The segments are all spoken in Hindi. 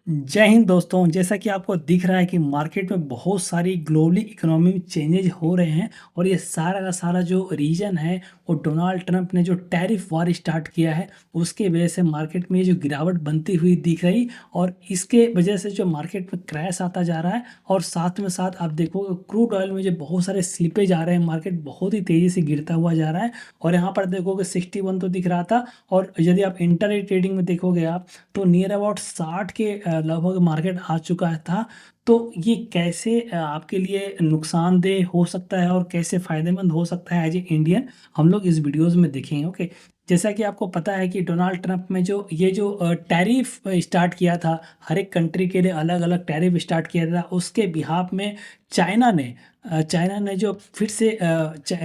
जय हिंद दोस्तों। जैसा कि आपको दिख रहा है कि मार्केट में बहुत सारी ग्लोबली इकोनॉमी में चेंजेज हो रहे हैं और ये सारा का सारा जो रीजन है वो डोनाल्ड ट्रंप ने जो टैरिफ वार स्टार्ट किया है उसके वजह से मार्केट में ये जो गिरावट बनती हुई दिख रही और इसके वजह से जो मार्केट में क्रैश आता जा रहा है। और साथ में साथ आप देखोगे क्रूड ऑयल में जो बहुत सारे स्लिपेज आ रहे हैं, मार्केट बहुत ही तेज़ी से गिरता हुआ जा रहा है। और यहाँ पर देखोगे 61 तो दिख रहा था और यदि आप इंटर ट्रेडिंग में देखोगे आप तो नियर अबाउट 60 के लगभग मार्केट आ चुका था। तो ये कैसे आपके लिए नुकसानदेह हो सकता है और कैसे फ़ायदेमंद हो सकता है एज ए इंडियन, हम लोग इस वीडियोज़ में देखेंगे। ओके, जैसा कि आपको पता है कि डोनाल्ड ट्रंप में जो ये जो टैरिफ स्टार्ट किया था, हर एक कंट्री के लिए अलग अलग टैरिफ स्टार्ट किया था। उसके बिहाफ में चाइना ने जो फिर से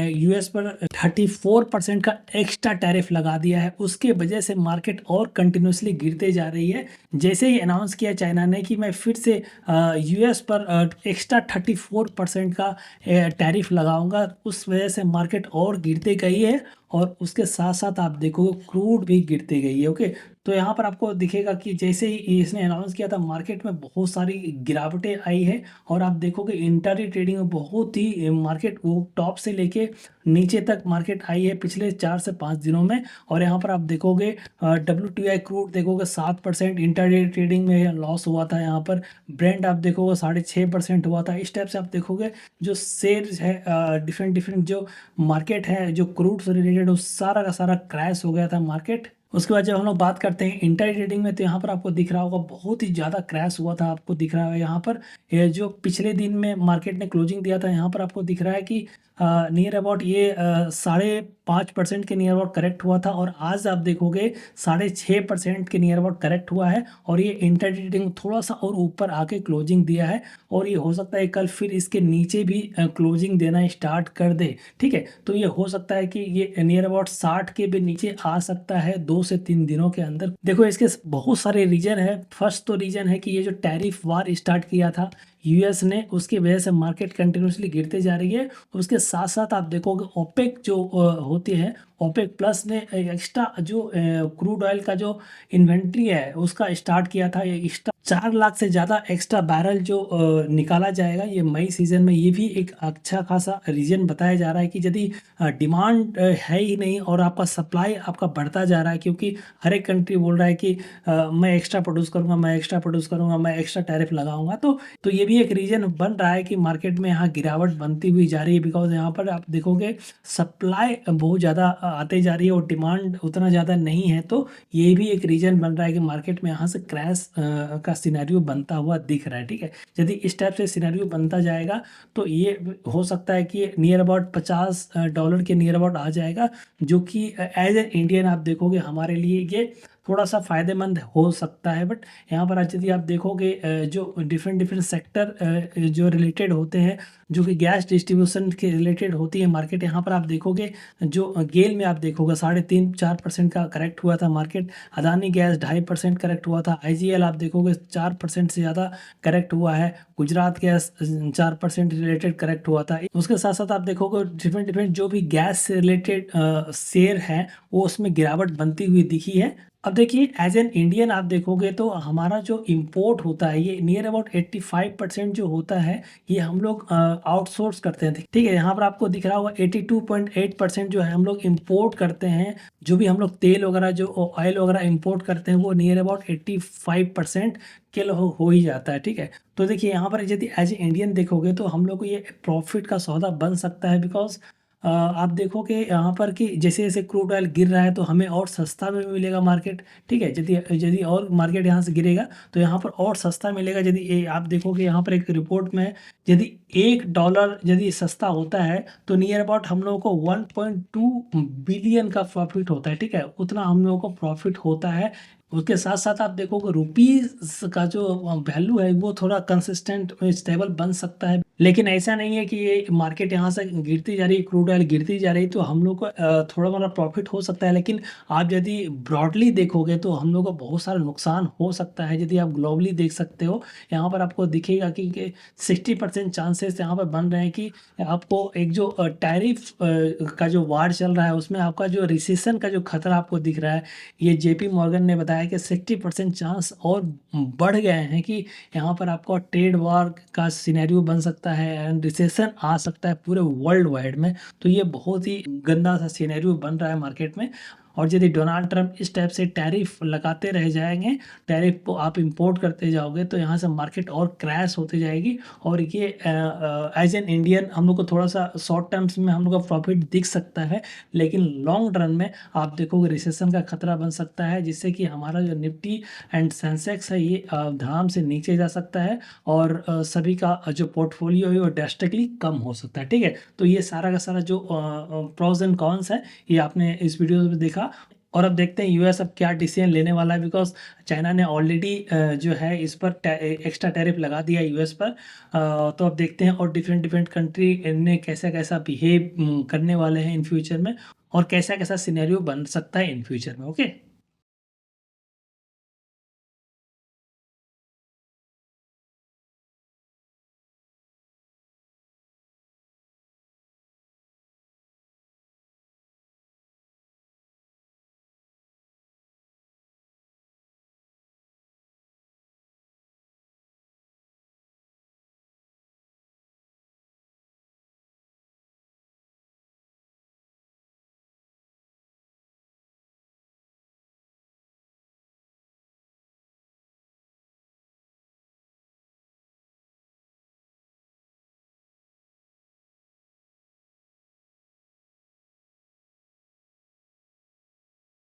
यूएस पर 34% का एक्स्ट्रा टैरिफ लगा दिया है। उसके वजह से मार्केट और कंटिन्यूसली गिरते जा रही है। जैसे ही अनाउंस किया चाइना ने कि मैं फिर से यूएस पर एक्स्ट्रा 34% का टैरिफ लगाऊंगा, उस वजह से मार्केट और गिरते गई है। और उसके साथ साथ आप देखोगे क्रूड भी गिरते गई है। ओके, तो यहाँ पर आपको दिखेगा कि जैसे ही इसने अनाउंस किया था मार्केट में बहुत सारी गिरावटें आई है। और आप देखोगे इंट्राडे ट्रेडिंग में बहुत ही मार्केट वो टॉप से लेके नीचे तक मार्केट आई है पिछले 4 से 5 दिनों में। और यहाँ पर आप देखोगे WTI क्रूड देखोगे 7% इंट्राडे ट्रेडिंग में लॉस हुआ था। यहाँ पर ब्रेंड आप देखोगे 6.5% हुआ था। इस टाइप से आप देखोगे जो शेयर्स है डिफरेंट डिफरेंट जो मार्केट है जो क्रूड से रिलेटेड, उस सारा का सारा क्रैश हो गया था मार्केट। उसके बाद जब हम लोग बात करते हैं इंटर ट्रेडिंग में तो यहाँ पर आपको दिख रहा होगा बहुत ही ज़्यादा क्रैश हुआ था। आपको दिख रहा है यहाँ पर ये जो पिछले दिन में मार्केट ने क्लोजिंग दिया था, यहाँ पर आपको दिख रहा है कि नियर अबाउट ये 5.5% के नियर अबाउट करेक्ट हुआ था। और आज आप देखोगे 6.5% के नियर अबाउट करेक्ट हुआ है। और ये इंटर ट्रेडिंग थोड़ा सा और ऊपर आके क्लोजिंग दिया है और ये हो सकता है कल फिर इसके नीचे भी क्लोजिंग देना स्टार्ट कर दे। ठीक है, तो ये हो सकता है कि ये नियर अबाउट 60 के भी नीचे आ सकता है 2 से 3 दिनों के अंदर। देखो इसके बहुत सारे रीजन है। फर्स्ट तो रीजन है कि ये जो टैरिफ वार स्टार्ट किया था यूएस ने, उसकी वजह से मार्केट कंटिन्यूसली गिरते जा रही है। उसके साथ साथ आप देखोगे ओपेक जो होती है, ओपेक प्लस ने एक्स्ट्रा जो क्रूड ऑयल का जो इन्वेंट्री है उसका स्टार्ट किया था। ये एक्स्ट्रा 4 लाख से ज़्यादा एक्स्ट्रा बैरल जो निकाला जाएगा ये मई सीजन में। ये भी एक अच्छा खासा रीजन बताया जा रहा है कि यदि डिमांड है ही नहीं और आपका सप्लाई आपका बढ़ता जा रहा है, क्योंकि हर एक कंट्री बोल रहा है कि मैं एक्स्ट्रा प्रोड्यूस करूंगा, मैं एक्स्ट्रा प्रोड्यूस करूंगा, मैं एक्स्ट्रा टैरिफ लगाऊंगा। तो ये भी एक रीजन बन रहा है कि मार्केट में यहाँ गिरावट बनती हुई जा रही है। बिकॉज यहाँ पर आप देखोगे सप्लाई बहुत ज़्यादा आते जा रही है और डिमांड उतना ज़्यादा नहीं है। तो ये भी एक रीजन बन रहा है कि मार्केट में यहाँ से क्रैश का सिनेरियो बनता हुआ दिख रहा है। ठीक है, यदि इस टाइप से सिनेरियो बनता जाएगा तो ये हो सकता है कि नियर अबाउट $50 के नियर अबाउट आ जाएगा, जो कि एज ए इंडियन आप देखोगे हमारे लिए ये थोड़ा सा फायदेमंद हो सकता है। बट यहाँ पर आज यदि आप देखोगे जो डिफरेंट डिफरेंट सेक्टर जो रिलेटेड होते हैं, जो कि गैस डिस्ट्रीब्यूशन के रिलेटेड होती है मार्केट, यहाँ पर आप देखोगे जो गेल में आप देखोगे 3.5-4% का करेक्ट हुआ था मार्केट। अदानी गैस 2.5% करेक्ट हुआ था। IGL आप देखोगे 4% से ज़्यादा करेक्ट हुआ है। गुजरात गैस 4% रिलेटेड करेक्ट हुआ था। उसके साथ साथ आप देखोगे डिफरेंट डिफरेंट जो भी गैस से रिलेटेड शेयर हैं वो उसमें गिरावट बनती हुई दिखी है। अब देखिए एज एन इंडियन आप देखोगे तो हमारा जो इम्पोर्ट होता है ये नियर अबाउट 85% जो होता है ये हम लोग आउटसोर्स करते हैं। ठीक है, यहाँ पर आपको दिख रहा होगा 82.8% जो है हम लोग इम्पोर्ट करते हैं। जो भी हम लोग तेल वगैरह जो ऑयल वगैरह इम्पोर्ट करते हैं वो नियर अबाउट 85% के हो ही जाता है। ठीक है, तो देखिए यहाँ पर यदि एज ए इंडियन देखोगे तो हम लोग को ये प्रॉफिट का सौदा बन सकता है। बिकॉज आप देखोगे यहाँ पर कि जैसे जैसे क्रूड ऑयल गिर रहा है तो हमें और सस्ता में मिलेगा मार्केट। ठीक है, यदि यदि और मार्केट यहाँ से गिरेगा तो यहाँ पर और सस्ता मिलेगा। यदि आप देखोगे यहाँ पर एक रिपोर्ट में यदि $1 यदि सस्ता होता है तो नियर अबाउट हम लोगों को 1.2 बिलियन का प्रॉफिट होता है। ठीक है, उतना हम लोगों को प्रॉफिट होता है। उसके साथ साथ आप देखोगे रुपीज़ का जो वैल्यू है वो थोड़ा कंसिस्टेंट स्टेबल बन सकता है। लेकिन ऐसा नहीं है कि ये मार्केट यहाँ से गिरती जा रही है, क्रूड ऑयल गिरती जा रही है तो हम लोग को थोड़ा मोड़ा प्रॉफिट हो सकता है। लेकिन आप यदि ब्रॉडली देखोगे तो हम लोग को बहुत सारा नुकसान हो सकता है। यदि आप ग्लोबली देख सकते हो यहाँ पर आपको दिखेगा कि 60% चांसेस यहाँ पर बन रहे हैं कि आपको एक जो टैरिफ का जो वार चल रहा है उसमें आपका जो रिसेशन का जो खतरा आपको दिख रहा है। ये JP मॉर्गन ने बताया है कि 60% चांस और बढ़ गए हैं कि यहाँ पर आपको ट्रेड वॉर का सिनेरियो बन सकता है एंड रिसेशन आ सकता है पूरे वर्ल्ड वाइड में। तो ये बहुत ही गंदा सा सिनेरियो बन रहा है मार्केट में। और यदि डोनाल्ड ट्रंप इस टाइप से टैरिफ लगाते रह जाएंगे, टैरिफ को आप इंपोर्ट करते जाओगे, तो यहाँ से मार्केट और क्रैश होती जाएगी। और ये एज एन इंडियन हम लोग को थोड़ा सा शॉर्ट टर्म्स में हम लोग का प्रॉफिट दिख सकता है, लेकिन लॉन्ग रन में आप देखोगे रिसेशन का खतरा बन सकता है, जिससे कि हमारा जो निफ्टी एंड सेंसेक्स है ये धड़ाम से नीचे जा सकता है और सभी का जो पोर्टफोलियो है वो ड्रास्टिकली कम हो सकता है। ठीक है, तो ये सारा का सारा जो प्रोज एंड कॉन्स है ये आपने इस वीडियो में देखा। और अब देखते हैं यूएस अब क्या डिसीजन लेने वाला है, बिकॉज चाइना ने ऑलरेडी जो है इस पर एक्स्ट्रा टैरिफ लगा दिया यूएस पर। तो अब देखते हैं और डिफरेंट डिफरेंट कंट्री ने कैसा कैसा बिहेव करने वाले हैं इन फ्यूचर में, और कैसा कैसा सिनेरियो बन सकता है इन फ्यूचर में। ओके।